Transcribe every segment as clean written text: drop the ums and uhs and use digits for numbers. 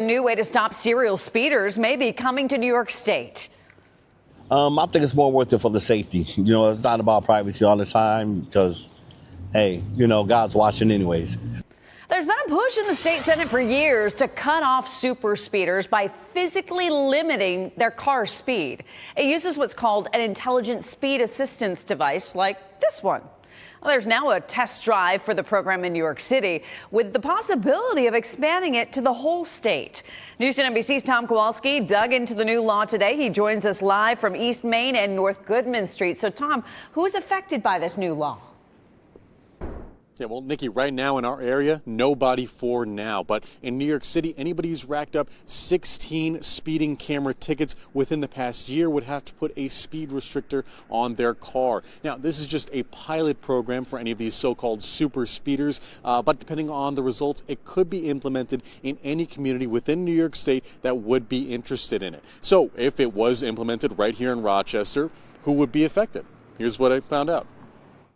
New way to stop serial speeders may be coming to New York State. I think it's more worth it for the safety. It's not about privacy all the time because, hey, God's watching anyways. There's been a push in the state Senate for years to cut off super speeders by physically limiting their car speed. It uses what's called an intelligent speed assistance device like this one. Well, there's now a test drive for the program in New York City with the possibility of expanding it to the whole state. News 10 NBC's Tom Kowalski dug into the new law today. He joins us live from East Main and North Goodman Street. So, Tom, who is affected by this new law? Yeah, well, Nikki, right now in our area, nobody for now. But in New York City, anybody who's racked up 16 speeding camera tickets within the past year would have to put a speed restrictor on their car. Now, this is just a pilot program for any of these so-called super speeders. But depending on the results, it could be implemented in any community within New York State that would be interested in it. So if it was implemented right here in Rochester, who would be affected? Here's what I found out.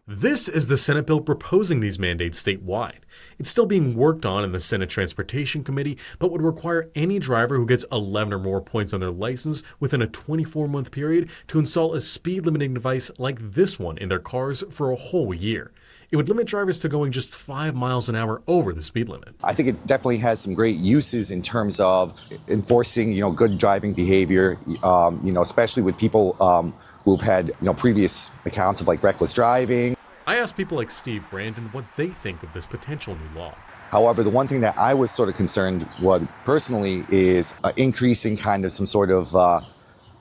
This is the Senate bill proposing these mandates statewide. It's still being worked on in the Senate Transportation Committee, but would require any driver who gets 11 or more points on their license within a 24-month period to install a speed limiting device like this one in their cars for a whole year. It would limit drivers to going just 5 miles an hour over the speed limit. I think it definitely has some great uses in terms of enforcing, good driving behavior, especially with people who've had, previous accounts of reckless driving. I asked people like Steve Brandon what they think of this potential new law. However, the one thing that I was sort of concerned with personally is increasing kind of some sort of, I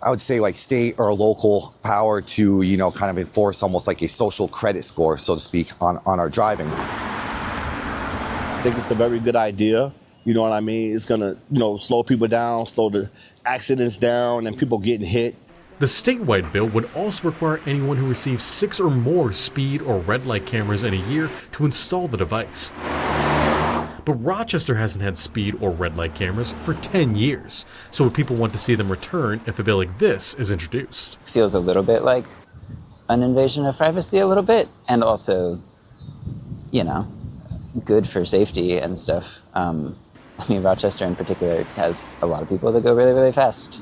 would say state or local power to, kind of enforce almost like a social credit score, so to speak, on our driving. I think it's a very good idea. You know what I mean? It's going to, slow people down, slow the accidents down and people getting hit. The statewide bill would also require anyone who receives 6 or more speed or red light cameras in a year to install the device. But Rochester hasn't had speed or red light cameras for 10 years. So would people want to see them return if a bill like this is introduced? Feels a little bit like an invasion of privacy a little bit, and also, good for safety and stuff. Rochester in particular has a lot of people that go really, really fast.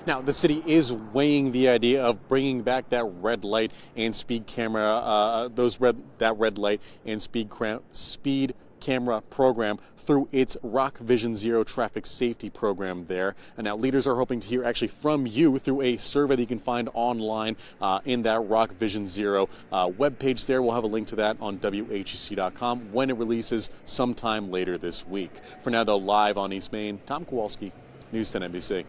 Now, the city is weighing the idea of bringing back that red light and speed camera, that red light and speed camera program through its Rock Vision Zero traffic safety program there. And now leaders are hoping to hear actually from you through a survey that you can find online in that Rock Vision Zero webpage there. We'll have a link to that on WHEC.com when it releases sometime later this week. For now, though, live on East Main, Tom Kowalski, News 10 NBC.